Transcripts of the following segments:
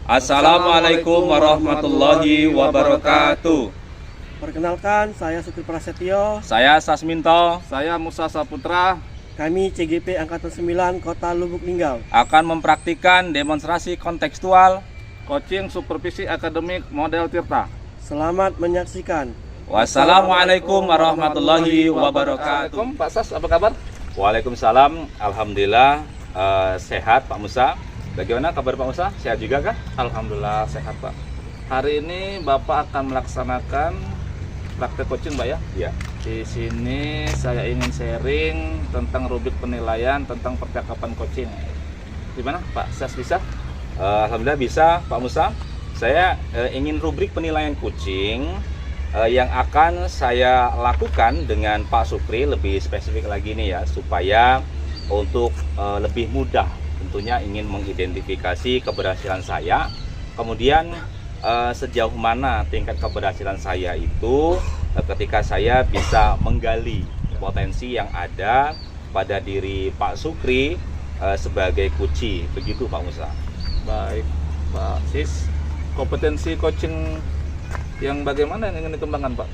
Assalamualaikum warahmatullahi wabarakatuh. Perkenalkan, saya Sukri Prasetyo. Saya Sasminto. Saya Musa Saputra. Kami CGP Angkatan 9 Kota Lubuk Linggau Akan mempraktikkan demonstrasi kontekstual. Coaching supervisi akademik model Tirta. Selamat menyaksikan. Wassalamualaikum warahmatullahi wabarakatuh. Pak Sas, apa kabar? Waalaikumsalam. Alhamdulillah sehat Pak Musa. Bagaimana kabar Pak Musa? Sehat juga kah? Alhamdulillah sehat Pak. Hari ini Bapak akan melaksanakan praktek coaching Pak ya? Iya. Di sini saya ingin sharing tentang rubrik penilaian tentang percakapan coaching. Gimana Pak Sas bisa? Alhamdulillah bisa Pak Musa. Saya ingin rubrik penilaian coaching yang akan saya lakukan dengan Pak Sukri lebih spesifik lagi nih ya, supaya untuk lebih mudah tentunya ingin mengidentifikasi keberhasilan saya, kemudian sejauh mana tingkat keberhasilan saya itu ketika saya bisa menggali potensi yang ada pada diri Pak Sukri sebagai coach, begitu Pak Musa. Baik Pak Sis, kompetensi coaching yang bagaimana yang ingin dikembangkan Pak?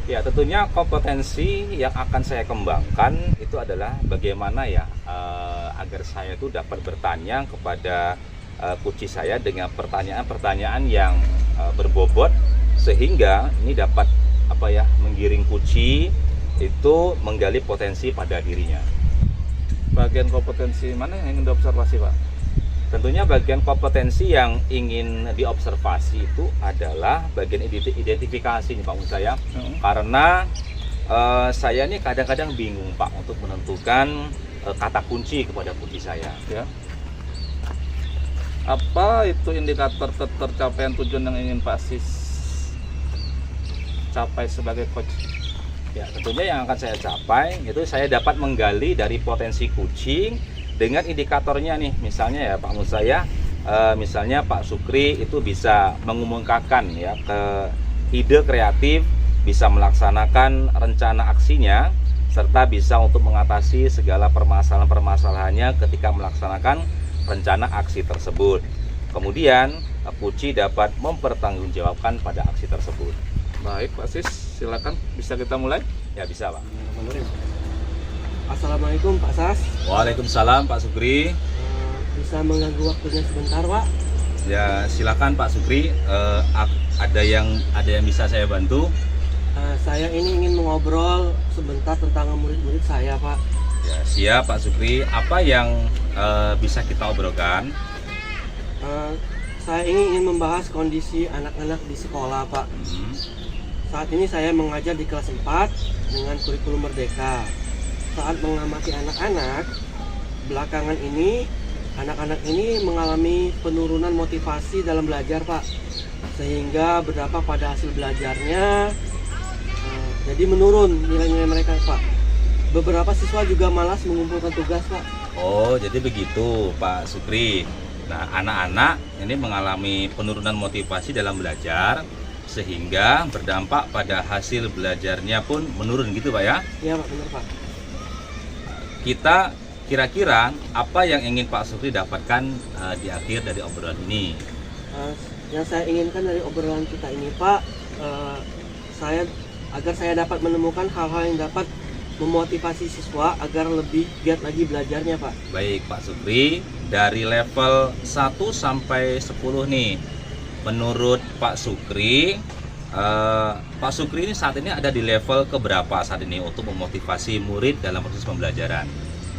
Ya, tentunya kompetensi yang akan saya kembangkan itu adalah bagaimana ya agar saya itu dapat bertanya kepada coach saya dengan pertanyaan-pertanyaan yang berbobot, sehingga ini dapat menggiring coach itu menggali potensi pada dirinya. Bagian kompetensi mana yang ingin diobservasi Pak? Tentunya bagian kompetensi yang ingin diobservasi itu adalah bagian identifikasi nih Pak Musa ya. Karena saya ini kadang-kadang bingung Pak untuk menentukan kata kunci kepada coach saya Ya. Apa itu indikator ketercapaian tujuan yang ingin Pak Sis capai sebagai coach? Ya, tentunya yang akan saya capai itu saya dapat menggali dari potensi coaching dengan indikatornya nih, misalnya ya Pak Musa ya, misalnya Pak Sukri itu bisa mengumumkakan ya ke ide kreatif, bisa melaksanakan rencana aksinya, serta bisa untuk mengatasi segala permasalahan-permasalahannya ketika melaksanakan rencana aksi tersebut. Kemudian coach dapat mempertanggungjawabkan pada aksi tersebut. Baik Pak Sis, silakan bisa kita mulai? Ya bisa Pak. Assalamualaikum Pak Sas. Waalaikumsalam Pak Sukri. Bisa mengganggu waktunya sebentar Pak? Ya silakan Pak Sukri. Ada yang bisa saya bantu? Saya ini ingin mengobrol sebentar tentang murid-murid saya Pak. Ya siap Pak Sukri. Apa yang bisa kita obrolkan? Saya ini ingin membahas kondisi anak-anak di sekolah Pak. Saat ini saya mengajar di kelas 4 dengan kurikulum Merdeka. Saat mengamati anak-anak, belakangan ini anak-anak ini mengalami penurunan motivasi dalam belajar Pak, sehingga berdampak pada hasil belajarnya, jadi menurun nilai-nilai mereka Pak. Beberapa siswa juga malas mengumpulkan tugas Pak. Oh jadi begitu Pak Sukri. Nah anak-anak ini mengalami penurunan motivasi dalam belajar, sehingga berdampak pada hasil belajarnya pun menurun gitu Pak ya? Iya Pak, benar Pak. Kita kira-kira apa yang ingin Pak Sukri dapatkan di akhir dari obrolan ini? Yang saya inginkan dari obrolan kita ini Pak, agar saya dapat menemukan hal-hal yang dapat memotivasi siswa agar lebih giat lagi belajarnya Pak. Baik Pak Sukri, dari level 1 sampai 10 nih, menurut Pak Sukri, Pak Sukri ini saat ini ada di level keberapa saat ini untuk memotivasi murid dalam proses pembelajaran?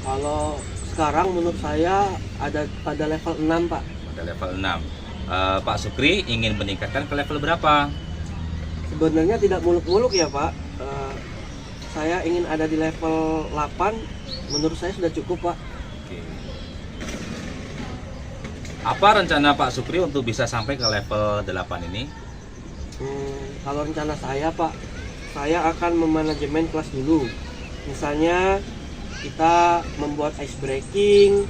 Kalau sekarang menurut saya ada pada level 6 Pak. Pada level 6. Pak Sukri ingin meningkatkan ke level berapa? Sebenarnya tidak muluk-muluk ya Pak. Saya ingin ada di level 8. Menurut saya sudah cukup Pak. Oke. Apa rencana Pak Sukri untuk bisa sampai ke level 8 ini? Kalau rencana saya Pak, saya akan memanajemen kelas dulu. Misalnya kita membuat ice breaking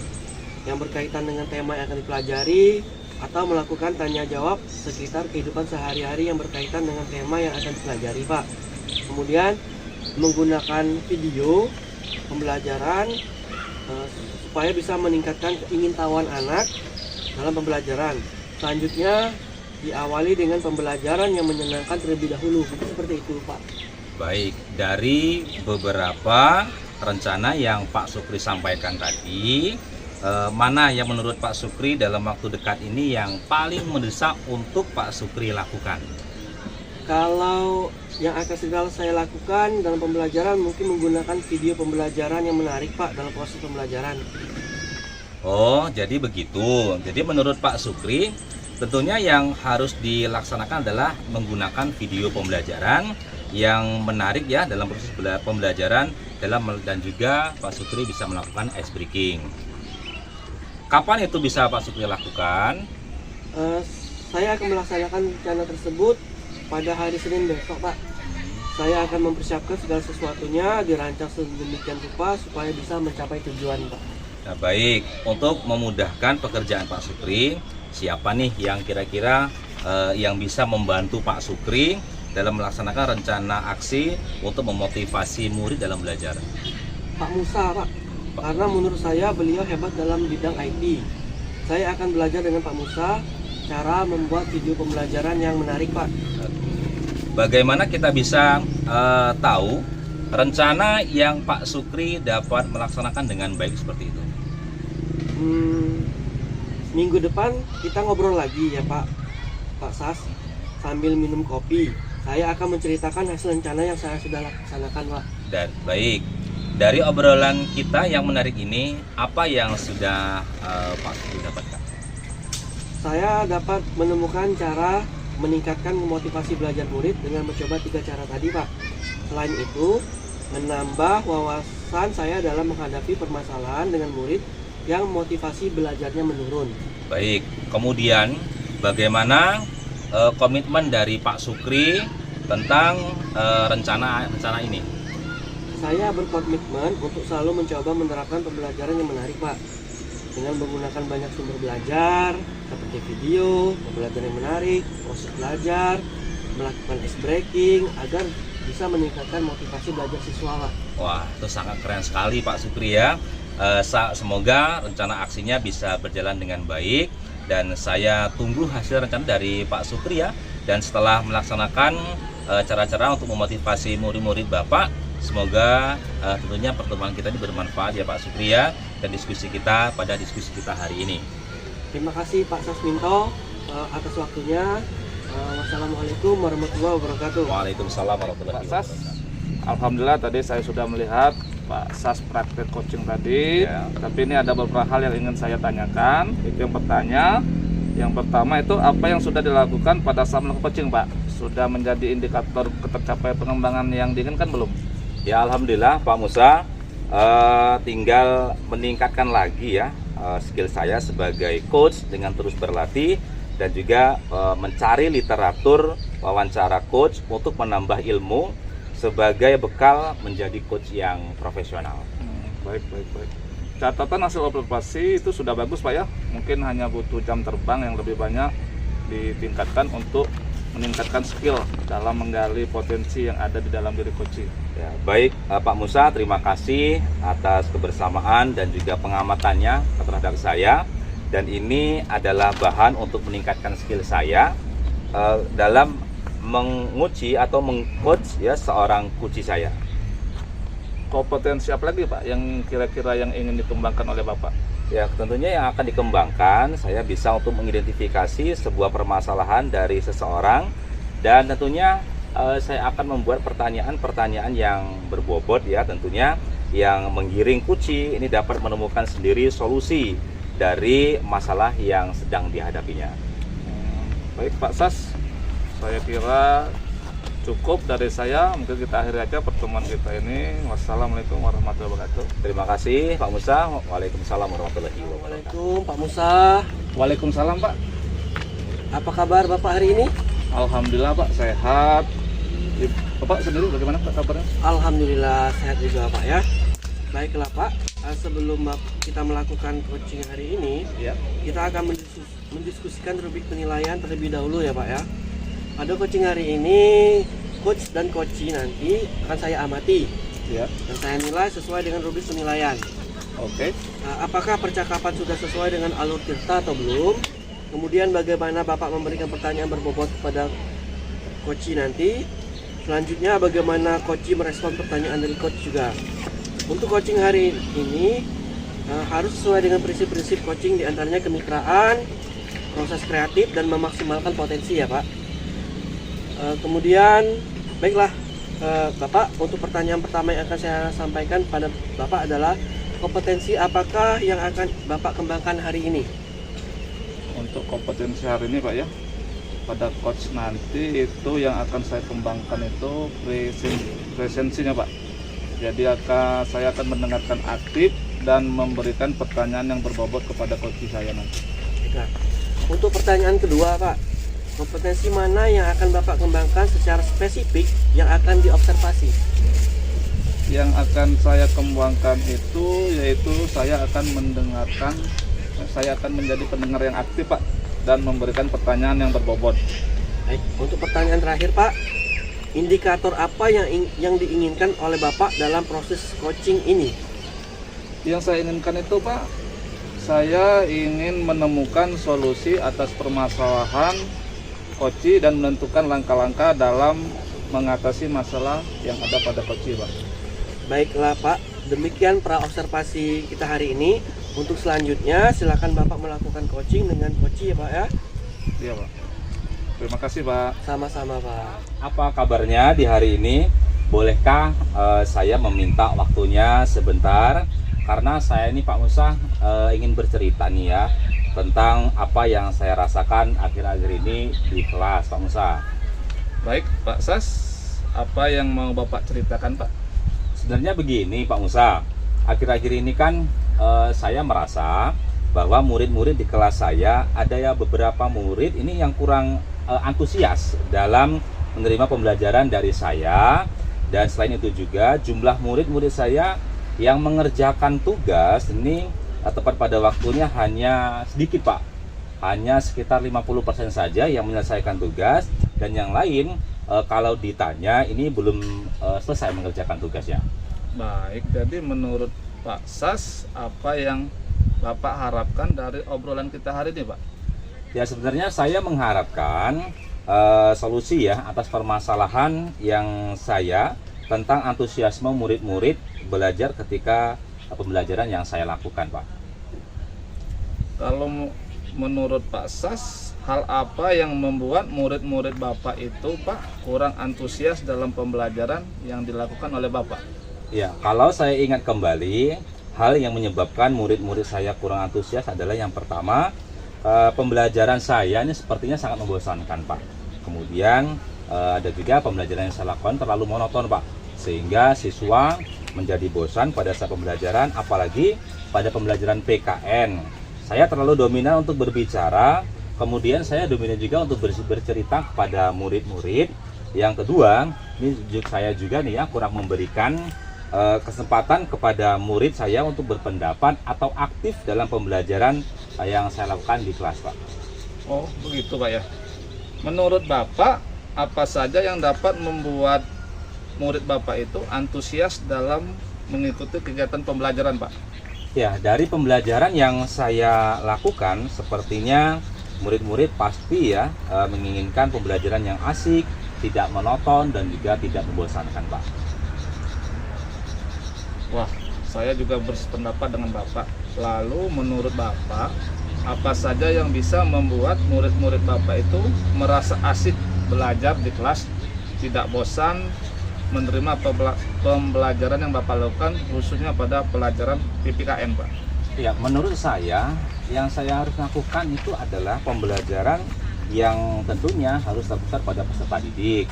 yang berkaitan dengan tema yang akan dipelajari, atau melakukan tanya jawab sekitar kehidupan sehari-hari yang berkaitan dengan tema yang akan dipelajari Pak. Kemudian menggunakan video pembelajaran supaya bisa meningkatkan keingintahuan anak dalam pembelajaran. Selanjutnya diawali dengan pembelajaran yang menyenangkan terlebih dahulu. Seperti itu, Pak. Baik, dari beberapa rencana yang Pak Sukri sampaikan tadi, mana yang menurut Pak Sukri dalam waktu dekat ini yang paling mendesak untuk Pak Sukri lakukan? Kalau yang akan segera saya lakukan dalam pembelajaran mungkin menggunakan video pembelajaran yang menarik, Pak, dalam proses pembelajaran. Oh, jadi begitu. Jadi menurut Pak Sukri, tentunya yang harus dilaksanakan adalah menggunakan video pembelajaran yang menarik ya dalam proses pembelajaran dan juga Pak Sukri bisa melakukan ice breaking. Kapan itu bisa Pak Sukri lakukan? Saya akan melaksanakan rencana tersebut pada hari Senin besok, Pak. Saya akan mempersiapkan segala sesuatunya, dirancang sedemikian rupa supaya bisa mencapai tujuan, Pak. Nah, baik, untuk memudahkan pekerjaan Pak Sukri, siapa nih yang kira-kira yang bisa membantu Pak Sukri dalam melaksanakan rencana aksi untuk memotivasi murid dalam belajar? Pak Musa, Pak. Karena menurut saya beliau hebat dalam bidang IT. Saya akan belajar dengan Pak Musa cara membuat video pembelajaran yang menarik, Pak. Bagaimana kita bisa tahu rencana yang Pak Sukri dapat melaksanakan dengan baik seperti itu? Minggu depan kita ngobrol lagi ya, Pak Sas, sambil minum kopi. Saya akan menceritakan hasil rencana yang saya sudah laksanakan, Pak. Dan baik, dari obrolan kita yang menarik ini, apa yang sudah Pak Sukri dapatkan? Saya dapat menemukan cara meningkatkan motivasi belajar murid dengan mencoba 3 cara tadi, Pak. Selain itu, menambah wawasan saya dalam menghadapi permasalahan dengan murid yang motivasi belajarnya menurun. Baik, kemudian bagaimana komitmen dari Pak Sukri tentang rencana ini? Saya berkomitmen untuk selalu mencoba menerapkan pembelajaran yang menarik, Pak. Dengan menggunakan banyak sumber belajar seperti video, pembelajaran yang menarik, proses belajar, melakukan ice breaking agar bisa meningkatkan motivasi belajar siswa, Pak. Wah, itu sangat keren sekali Pak Sukri ya. Semoga rencana aksinya bisa berjalan dengan baik dan saya tunggu hasil rencana dari Pak Sukri ya. Dan setelah melaksanakan cara-cara untuk memotivasi murid-murid Bapak, semoga tentunya pertemuan kita ini bermanfaat ya Pak Sukri ya, dan diskusi kita pada diskusi kita hari ini. Terima kasih Pak Sasminto atas waktunya. Wassalamualaikum warahmatullahi wabarakatuh. Waalaikumsalam warahmatullahi Pak Sas, wabarakatuh. alhamdulillah tadi saya sudah melihat Pak Sas praktek coaching tadi. Ya. Tapi ini ada beberapa hal yang ingin saya tanyakan. Itu yang pertama itu apa yang sudah dilakukan pada saat melakukan coaching, Pak? Sudah menjadi indikator ketercapaian pengembangan yang diinginkan belum? Ya alhamdulillah Pak Musa, tinggal meningkatkan lagi ya skill saya sebagai coach dengan terus berlatih dan juga mencari literatur wawancara coach untuk menambah ilmu sebagai bekal menjadi coach yang profesional. Baik. Catatan hasil observasi itu sudah bagus Pak ya. Mungkin hanya butuh jam terbang yang lebih banyak ditingkatkan untuk meningkatkan skill dalam menggali potensi yang ada di dalam diri coaching. Ya, baik Pak Musa, terima kasih atas kebersamaan dan juga pengamatannya terhadap saya. Dan ini adalah bahan untuk meningkatkan skill saya dalam menguji atau mengcoach ya seorang coach saya. Kompetensi apa lagi Pak yang kira-kira yang ingin dikembangkan oleh Bapak? Ya tentunya yang akan dikembangkan, saya bisa untuk mengidentifikasi sebuah permasalahan dari seseorang dan tentunya saya akan membuat pertanyaan-pertanyaan yang berbobot ya tentunya yang menggiring kuci ini dapat menemukan sendiri solusi dari masalah yang sedang dihadapinya. Baik Pak Sas, saya kira cukup dari saya. Mungkin kita akhiri aja pertemuan kita ini. Wassalamualaikum warahmatullahi wabarakatuh. Terima kasih Pak Musa. Waalaikumsalam warahmatullahi wabarakatuh. Assalamualaikum Pak Musa. Waalaikumsalam Pak. Apa kabar Bapak hari ini? Alhamdulillah Pak, sehat. Bapak sendiri bagaimana Pak kabarnya? Alhamdulillah sehat juga Pak ya. Baiklah Pak, sebelum kita melakukan coaching hari ini, Ya. kita akan mendiskusikan rubrik penilaian terlebih dahulu ya Pak ya. Pada coaching hari ini, coach dan coachee nanti akan saya amati Ya. dan saya nilai sesuai dengan rubrik penilaian. Oke. Apakah percakapan sudah sesuai dengan alur Tirta atau belum? Kemudian bagaimana Bapak memberikan pertanyaan berbobot kepada coach nanti. Selanjutnya bagaimana coach merespon pertanyaan dari coach juga. Untuk coaching hari ini harus sesuai dengan prinsip-prinsip coaching, diantaranya kemitraan, proses kreatif, dan memaksimalkan potensi ya Pak. Kemudian baiklah Bapak, untuk pertanyaan pertama yang akan saya sampaikan pada Bapak adalah kompetensi apakah yang akan Bapak kembangkan hari ini? Untuk kompetensi hari ini Pak ya, pada coach nanti itu yang akan saya kembangkan itu presensinya Pak. Jadi saya akan mendengarkan aktif dan memberikan pertanyaan yang berbobot kepada coach saya nanti. Nah, untuk pertanyaan kedua Pak, kompetensi mana yang akan Bapak kembangkan secara spesifik yang akan diobservasi? Yang akan saya kembangkan itu yaitu saya akan menjadi pendengar yang aktif Pak, dan memberikan pertanyaan yang berbobot. Baik, untuk pertanyaan terakhir Pak, indikator apa yang diinginkan oleh Bapak dalam proses coaching ini? Yang saya inginkan itu Pak, saya ingin menemukan solusi atas permasalahan coach dan menentukan langkah-langkah dalam mengatasi masalah yang ada pada coach Pak. Baiklah Pak, demikian pra-observasi kita hari ini. Untuk selanjutnya silakan Bapak melakukan coaching dengan coach ya Pak ya. Iya Pak. Terima kasih Pak. Sama-sama Pak. Apa kabarnya di hari ini? Bolehkah saya meminta waktunya sebentar? Karena saya ini Pak Musa ingin bercerita nih ya tentang apa yang saya rasakan akhir-akhir ini di kelas Pak Musa. Baik Pak Sas, apa yang mau Bapak ceritakan Pak? Sebenarnya begini Pak Musa, akhir-akhir ini kan saya merasa bahwa murid-murid di kelas saya ada ya beberapa murid ini yang kurang antusias dalam menerima pembelajaran dari saya, dan selain itu juga jumlah murid-murid saya yang mengerjakan tugas ini tepat pada waktunya hanya sedikit Pak, hanya sekitar 50% saja yang menyelesaikan tugas, dan yang lain kalau ditanya ini belum selesai mengerjakan tugasnya. Baik, jadi menurut Pak Sas, apa yang Bapak harapkan dari obrolan kita hari ini Pak? Ya sebenarnya saya mengharapkan solusi ya atas permasalahan yang saya tentang antusiasme murid-murid belajar ketika pembelajaran yang saya lakukan Pak. Kalau menurut Pak Sas, hal apa yang membuat murid-murid Bapak itu Pak kurang antusias dalam pembelajaran yang dilakukan oleh Bapak? Ya, kalau saya ingat kembali, hal yang menyebabkan murid-murid saya kurang antusias adalah yang pertama, pembelajaran saya ini sepertinya sangat membosankan Pak. Kemudian ada juga pembelajaran yang saya lakukan terlalu monoton Pak, sehingga siswa menjadi bosan pada saat pembelajaran, apalagi pada pembelajaran PKN. Saya terlalu dominan untuk berbicara, kemudian saya dominan juga untuk bercerita kepada murid-murid. Yang kedua, ini saya juga nih ya kurang memberikan kesempatan kepada murid saya untuk berpendapat atau aktif dalam pembelajaran yang saya lakukan di kelas Pak. Oh begitu Pak ya. Menurut Bapak, apa saja yang dapat membuat murid Bapak itu antusias dalam mengikuti kegiatan pembelajaran Pak? Ya, dari pembelajaran yang saya lakukan, sepertinya murid-murid pasti ya menginginkan pembelajaran yang asik, tidak monoton, dan juga tidak membosankan Pak. Wah, saya juga bersependapat dengan Bapak. Lalu menurut Bapak, apa saja yang bisa membuat murid-murid Bapak itu merasa asik belajar di kelas, tidak bosan menerima pembelajaran yang Bapak lakukan, khususnya pada pelajaran PPKN Pak? Ya, menurut saya yang saya harus lakukan itu adalah pembelajaran yang tentunya harus terpusat pada peserta didik.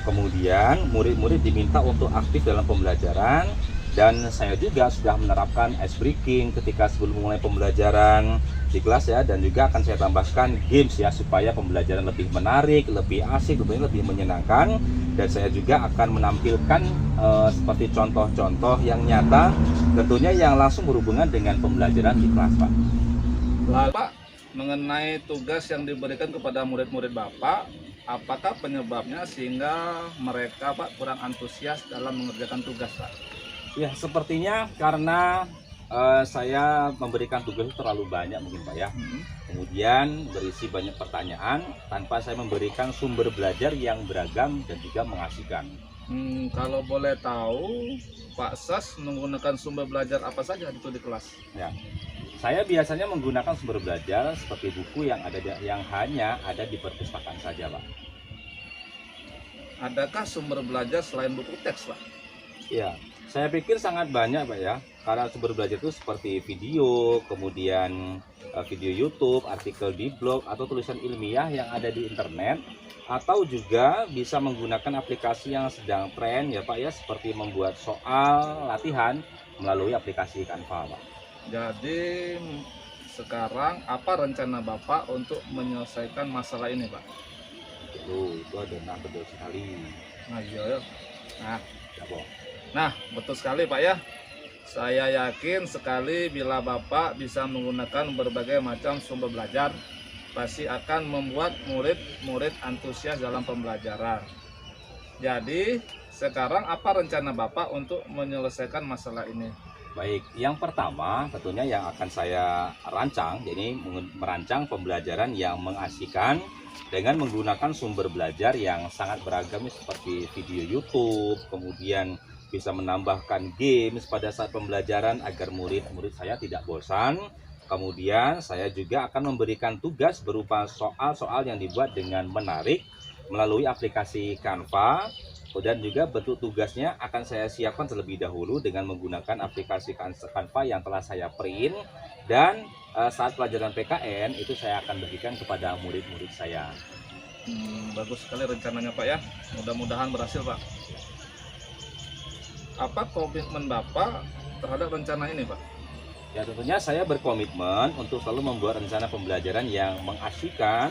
Kemudian murid-murid diminta untuk aktif dalam pembelajaran, dan saya juga sudah menerapkan ice breaking ketika sebelum mulai pembelajaran di kelas ya, dan juga akan saya tambahkan games ya supaya pembelajaran lebih menarik, lebih asik, lebih menyenangkan. Dan saya juga akan menampilkan seperti contoh-contoh yang nyata, tentunya yang langsung berhubungan dengan pembelajaran di kelas Pak. Lalu Pak, mengenai tugas yang diberikan kepada murid-murid Bapak, apakah penyebabnya sehingga mereka Pak kurang antusias dalam mengerjakan tugas Pak? Ya, sepertinya karena saya memberikan tugas terlalu banyak mungkin Pak ya. Kemudian berisi banyak pertanyaan tanpa saya memberikan sumber belajar yang beragam dan juga mengasihkan. Kalau boleh tahu, Pak Sas menggunakan sumber belajar apa saja itu di kelas? Ya, saya biasanya menggunakan sumber belajar seperti buku yang hanya ada di perpustakaan saja Pak. Adakah sumber belajar selain buku teks Pak? Ya, saya pikir sangat banyak Pak ya. Karena sumber belajar itu seperti video, kemudian video YouTube, artikel di blog, atau tulisan ilmiah yang ada di internet, atau juga bisa menggunakan aplikasi yang sedang tren ya Pak ya, seperti membuat soal latihan melalui aplikasi Canva Pak. Jadi sekarang apa rencana Bapak untuk menyelesaikan masalah ini Pak? Itu ada betul sekali. Nah iya ya. Ya, Pak. Nah betul sekali Pak ya. Saya yakin sekali bila Bapak bisa menggunakan berbagai macam sumber belajar, pasti akan membuat murid-murid antusias dalam pembelajaran. Jadi, sekarang apa rencana Bapak untuk menyelesaikan masalah ini? Baik, yang pertama tentunya yang akan saya rancang, jadi merancang pembelajaran yang mengasihkan dengan menggunakan sumber belajar yang sangat beragam seperti video YouTube, kemudian bisa menambahkan games pada saat pembelajaran agar murid-murid saya tidak bosan. Kemudian saya juga akan memberikan tugas berupa soal-soal yang dibuat dengan menarik melalui aplikasi Canva. Dan juga bentuk tugasnya akan saya siapkan terlebih dahulu dengan menggunakan aplikasi Canva yang telah saya print. Dan saat pelajaran PKN itu saya akan bagikan kepada murid-murid saya. Bagus sekali rencananya Pak ya. Mudah-mudahan berhasil Pak. Apa komitmen Bapak terhadap rencana ini Pak? Ya tentunya saya berkomitmen untuk selalu membuat rencana pembelajaran yang mengasihkan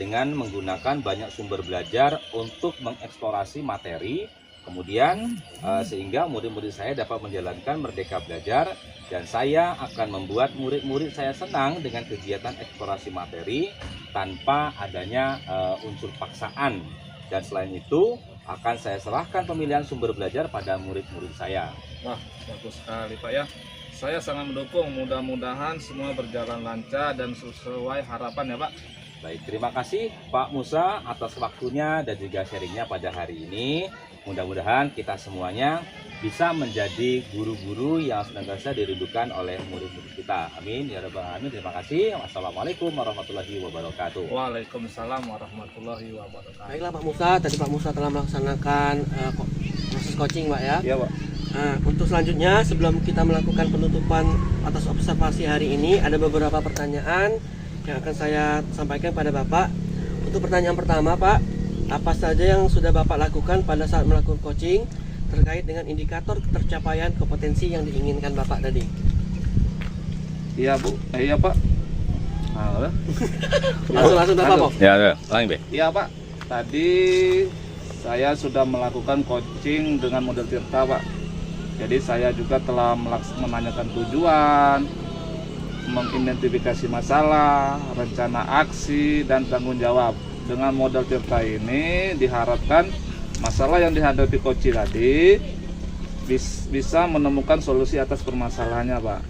dengan menggunakan banyak sumber belajar untuk mengeksplorasi materi, kemudian sehingga murid-murid saya dapat menjalankan merdeka belajar, dan saya akan membuat murid-murid saya senang dengan kegiatan eksplorasi materi tanpa adanya unsur paksaan. Dan selain itu akan saya serahkan pemilihan sumber belajar pada murid-murid saya. Wah, bagus sekali Pak ya. Saya sangat mendukung, mudah-mudahan semua berjalan lancar dan sesuai harapan ya Pak. Baik, terima kasih Pak Musa atas waktunya dan juga sharingnya pada hari ini. Mudah-mudahan kita semuanya bisa menjadi guru-guru yang senantiasa dirindukan oleh murid-murid kita. Amin ya rabbal alamin. Terima kasih. Wassalamualaikum warahmatullahi wabarakatuh. Waalaikumsalam warahmatullahi wabarakatuh. Baiklah Pak Musa, tadi Pak Musa telah melaksanakan proses coaching Pak ya. Iya Pak. Nah, untuk selanjutnya sebelum kita melakukan penutupan atas observasi hari ini, ada beberapa pertanyaan yang akan saya sampaikan pada Bapak. Untuk pertanyaan pertama Pak, apa saja yang sudah Bapak lakukan pada saat melakukan coaching terkait dengan indikator tercapaian kompetensi yang diinginkan Bapak tadi? Iya Bu, iya Pak. Halo. Langsung Bapak Pak. Ya, langsung Be. Iya Pak. Tadi saya sudah melakukan coaching dengan model Tirta Pak. Jadi saya juga telah menanyakan tujuan, mengidentifikasi masalah, rencana aksi, dan tanggung jawab. Dengan model Tirta ini diharapkan masalah yang dihadapi coach tadi bisa menemukan solusi atas permasalahannya Pak.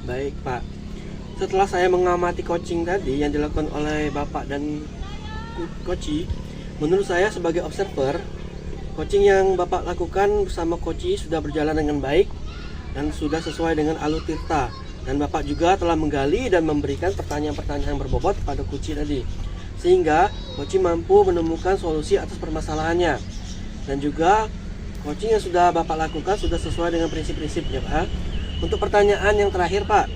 Baik Pak, setelah saya mengamati coaching tadi yang dilakukan oleh Bapak dan coach, menurut saya sebagai observer, coaching yang Bapak lakukan bersama coach sudah berjalan dengan baik dan sudah sesuai dengan alur Tirta. Dan Bapak juga telah menggali dan memberikan pertanyaan-pertanyaan yang berbobot pada coach tadi, sehingga coach mampu menemukan solusi atas permasalahannya. Dan juga coaching yang sudah Bapak lakukan sudah sesuai dengan prinsip-prinsipnya Pak. Untuk pertanyaan yang terakhir Pak,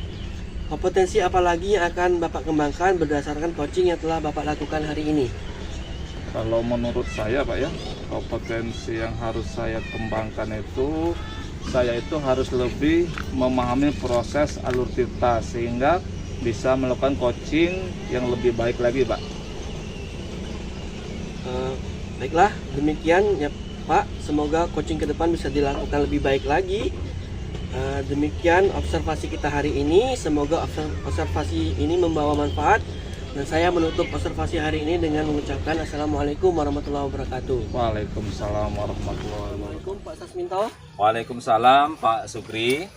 kompetensi apa lagi yang akan Bapak kembangkan berdasarkan coaching yang telah Bapak lakukan hari ini? Kalau menurut saya Pak ya, kompetensi yang harus saya kembangkan itu, saya itu harus lebih memahami proses alur Tirta sehingga bisa melakukan coaching yang lebih baik lagi Pak. Baiklah, demikian ya Pak. Semoga coaching ke depan bisa dilakukan lebih baik lagi. Demikian observasi kita hari ini. Semoga observasi ini membawa manfaat. Dan saya menutup observasi hari ini dengan mengucapkan Assalamualaikum warahmatullahi wabarakatuh. Waalaikumsalam warahmatullahi wabarakatuh. Assalamualaikum Pak Sasminto. Waalaikumsalam Pak Sukri.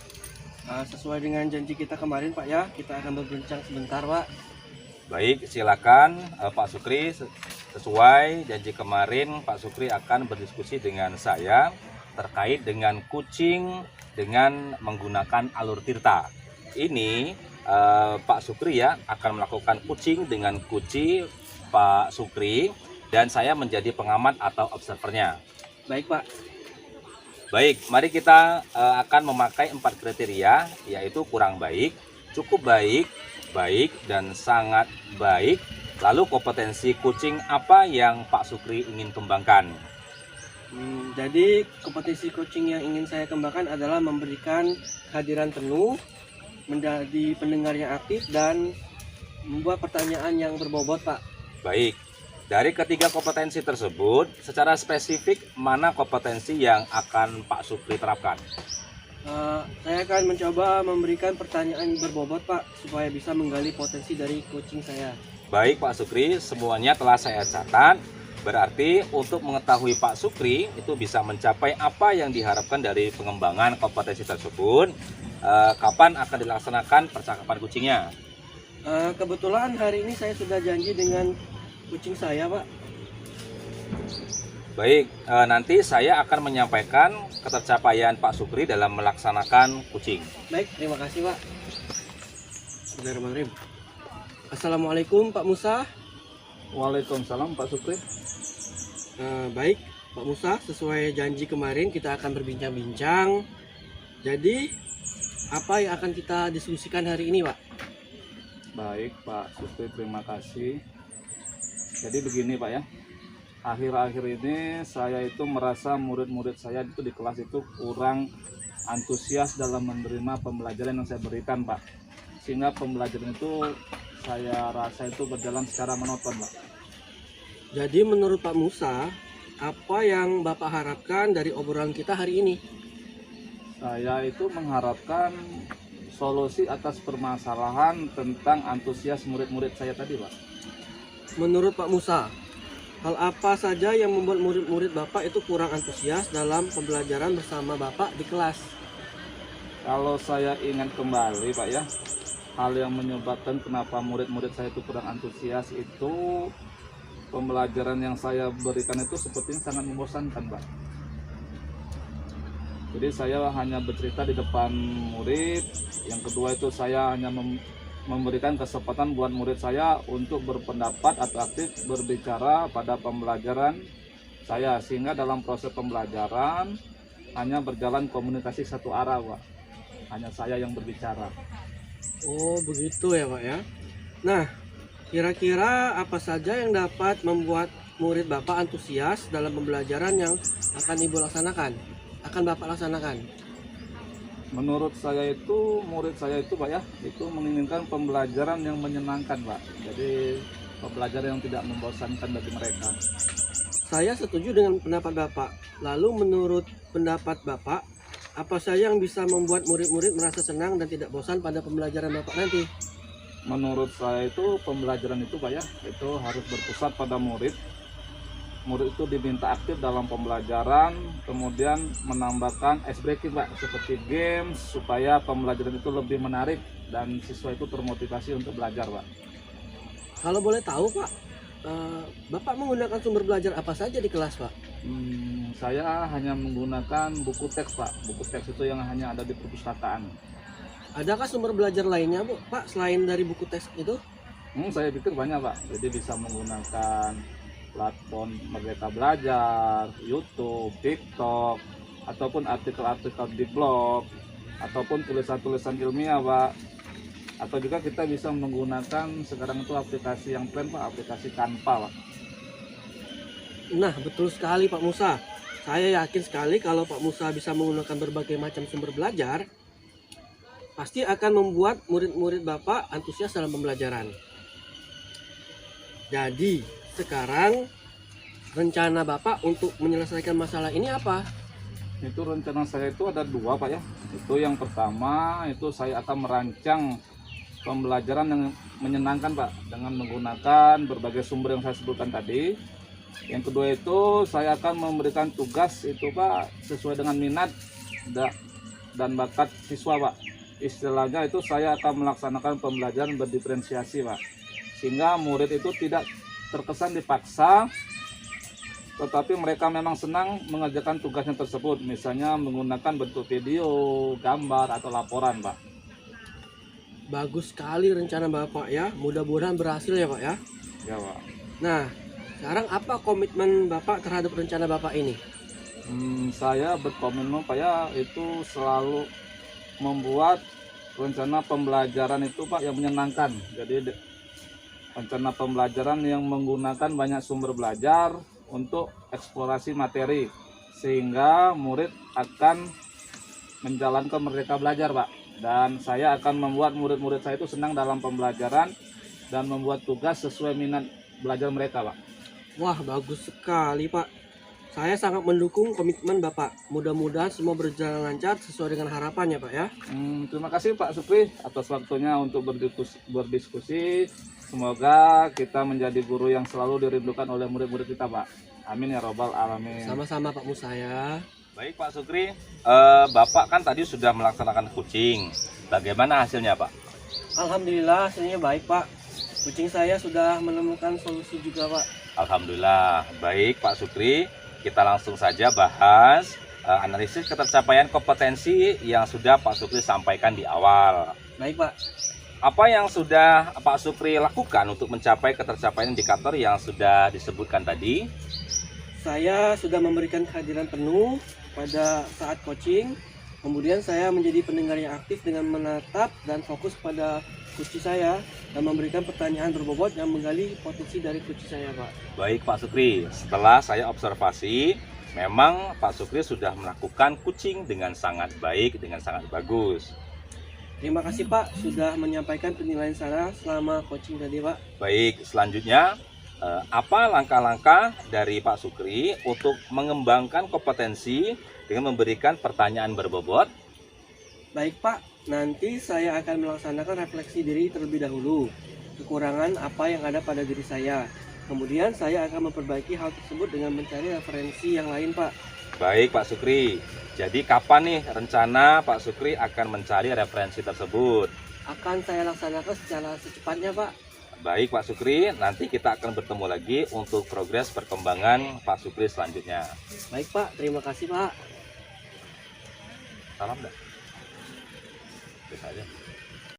Sesuai dengan janji kita kemarin Pak ya, kita akan berbincang sebentar Pak. Baik, silakan Pak Sukri. Sesuai janji kemarin, Pak Sukri akan berdiskusi dengan saya terkait dengan kucing dengan menggunakan alur tirta. Ini Pak Sukri ya akan melakukan kucing dengan kunci Pak Sukri dan saya menjadi pengamat atau observernya. Baik Pak. Baik, mari kita akan memakai 4 kriteria, yaitu kurang baik, cukup baik, baik, dan sangat baik. Lalu kompetensi kucing apa yang Pak Sukri ingin kembangkan? Jadi kompetensi kucing yang ingin saya kembangkan adalah memberikan kehadiran penuh, menjadi pendengar yang aktif, dan membuat pertanyaan yang berbobot Pak. Baik, dari ketiga kompetensi tersebut, secara spesifik mana kompetensi yang akan Pak Sukri terapkan? Saya akan mencoba memberikan pertanyaan berbobot Pak, supaya bisa menggali potensi dari kucing saya. Baik Pak Sukri, semuanya telah saya catat. Berarti untuk mengetahui Pak Sukri itu bisa mencapai apa yang diharapkan dari pengembangan kompetensi tersebut, kapan akan dilaksanakan percakapan kucingnya? Kebetulan hari ini saya sudah janji dengan kucing saya Pak. Baik, nanti saya akan menyampaikan ketercapaian Pak Sukri dalam melaksanakan kucing. Baik, terima kasih Pak. Bismillahirrahmanirrahim. Assalamualaikum Pak Musa. Waalaikumsalam Pak Sukri. Baik Pak Musa, sesuai janji kemarin kita akan berbincang-bincang. Jadi apa yang akan kita diskusikan hari ini Pak? Baik Pak Sukri, terima kasih. Jadi begini Pak ya, akhir-akhir ini saya itu merasa murid-murid saya itu di kelas itu kurang antusias dalam menerima pembelajaran yang saya berikan Pak. Sehingga pembelajaran itu saya rasa itu berjalan secara monoton Pak. Jadi menurut Pak Musa, apa yang Bapak harapkan dari obrolan kita hari ini? Saya itu mengharapkan solusi atas permasalahan tentang antusias murid-murid saya tadi Pak. Menurut Pak Musa, hal apa saja yang membuat murid-murid Bapak itu kurang antusias dalam pembelajaran bersama Bapak di kelas? Kalau saya ingat kembali Pak ya, hal yang menyebabkan kenapa murid-murid saya itu kurang antusias itu pembelajaran yang saya berikan itu sepertinya sangat membosankan Pak. Jadi saya hanya bercerita di depan murid. Yang kedua itu saya hanya memberikan kesempatan buat murid saya untuk berpendapat atau aktif berbicara pada pembelajaran saya, sehingga dalam proses pembelajaran hanya berjalan komunikasi satu arah Pak. Hanya saya yang berbicara. Oh begitu ya Pak ya. Nah, kira-kira apa saja yang dapat membuat murid Bapak antusias dalam pembelajaran yang akan Ibu laksanakan? Akan Bapak laksanakan? Menurut saya itu, murid saya itu Pak ya, itu menginginkan pembelajaran yang menyenangkan Pak. Jadi pembelajaran yang tidak membosankan bagi mereka. Saya setuju dengan pendapat Bapak. Lalu menurut pendapat Bapak, apa saja yang bisa membuat murid-murid merasa senang dan tidak bosan pada pembelajaran Bapak nanti? Menurut saya itu pembelajaran itu Pak ya, itu harus berpusat pada murid. Murid itu diminta aktif dalam pembelajaran, kemudian menambahkan ice breaking Pak, seperti games, supaya pembelajaran itu lebih menarik dan siswa itu termotivasi untuk belajar Pak. Kalau boleh tahu Pak, Bapak menggunakan sumber belajar apa saja di kelas Pak? Saya hanya menggunakan buku teks Pak, buku teks itu yang hanya ada di perpustakaan. Adakah sumber belajar lainnya Bu, Pak, selain dari buku teks itu? Saya pikir banyak Pak, jadi bisa menggunakan platform Merdeka Belajar, YouTube, TikTok, ataupun artikel-artikel di blog, ataupun tulisan-tulisan ilmiah Pak. Atau juga kita bisa menggunakan sekarang itu aplikasi yang tren Pak, aplikasi Canva Pak. Nah, betul sekali Pak Musa. Saya yakin sekali kalau Pak Musa bisa menggunakan berbagai macam sumber belajar, pasti akan membuat murid-murid Bapak antusias dalam pembelajaran. Jadi, sekarang rencana Bapak untuk menyelesaikan masalah ini apa? Itu rencana saya itu ada dua Pak ya. Itu yang pertama, itu saya akan merancang pembelajaran yang menyenangkan Pak, dengan menggunakan berbagai sumber yang saya sebutkan tadi. Yang kedua itu saya akan memberikan tugas itu Pak sesuai dengan minat dan bakat siswa Pak. istilahnya itu saya akan melaksanakan pembelajaran berdiferensiasi, Pak. Sehingga murid itu tidak terkesan dipaksa, tetapi mereka memang senang mengerjakan tugasnya tersebut, misalnya menggunakan bentuk video, gambar, atau laporan, Pak. Bagus sekali rencana Bapak ya. Mudah-mudahan berhasil ya Pak ya. Ya, Pak. Nah, sekarang apa komitmen Bapak terhadap rencana Bapak ini? Saya berkomitmen, Pak ya, itu selalu membuat rencana pembelajaran itu, Pak, yang menyenangkan. Jadi rencana pembelajaran yang menggunakan banyak sumber belajar untuk eksplorasi materi, sehingga murid akan menjalankan merdeka belajar, Pak. Dan saya akan membuat murid-murid saya itu senang dalam pembelajaran dan membuat tugas sesuai minat belajar mereka, Pak. Wah, bagus sekali Pak. Saya sangat mendukung komitmen Bapak. Mudah-mudahan semua berjalan lancar sesuai dengan harapannya Pak ya. Terima kasih Pak Supri atas waktunya untuk berdiskusi. Semoga kita menjadi guru yang selalu dirindukan oleh murid-murid kita, Pak. Amin ya robbal alamin. Sama-sama Pak Musa ya. Baik Pak Sukri, Bapak kan tadi sudah melaksanakan kucing. Bagaimana hasilnya Pak? Alhamdulillah hasilnya baik Pak. Kucing saya sudah menemukan solusi juga Pak. Alhamdulillah. Baik Pak Sukri, kita langsung saja bahas analisis ketercapaian kompetensi yang sudah Pak Sukri sampaikan di awal. Baik Pak. Apa yang sudah Pak Sukri lakukan untuk mencapai ketercapaian indikator yang sudah disebutkan tadi? Saya sudah memberikan kehadiran penuh pada saat coaching. Kemudian saya menjadi pendengar yang aktif dengan menatap dan fokus pada kucing saya dan memberikan pertanyaan berbobot yang menggali potensi dari kucing saya, Pak. Baik Pak Sukri, setelah saya observasi, memang Pak Sukri sudah melakukan kucing dengan sangat baik, dengan sangat bagus. Terima kasih Pak sudah menyampaikan penilaian saya selama coaching tadi, Pak. Baik, selanjutnya apa langkah-langkah dari Pak Sukri untuk mengembangkan kompetensi dengan memberikan pertanyaan berbobot? Baik Pak, nanti saya akan melaksanakan refleksi diri terlebih dahulu. Kekurangan apa yang ada pada diri saya. Kemudian saya akan memperbaiki hal tersebut dengan mencari referensi yang lain, Pak. Baik Pak Sukri, jadi kapan nih rencana Pak Sukri akan mencari referensi tersebut? Akan saya laksanakan secara secepatnya, Pak. Baik Pak Sukri, nanti kita akan bertemu lagi untuk progres perkembangan Pak Sukri selanjutnya. Baik Pak, terima kasih Pak. Salam dah. Bisa aja.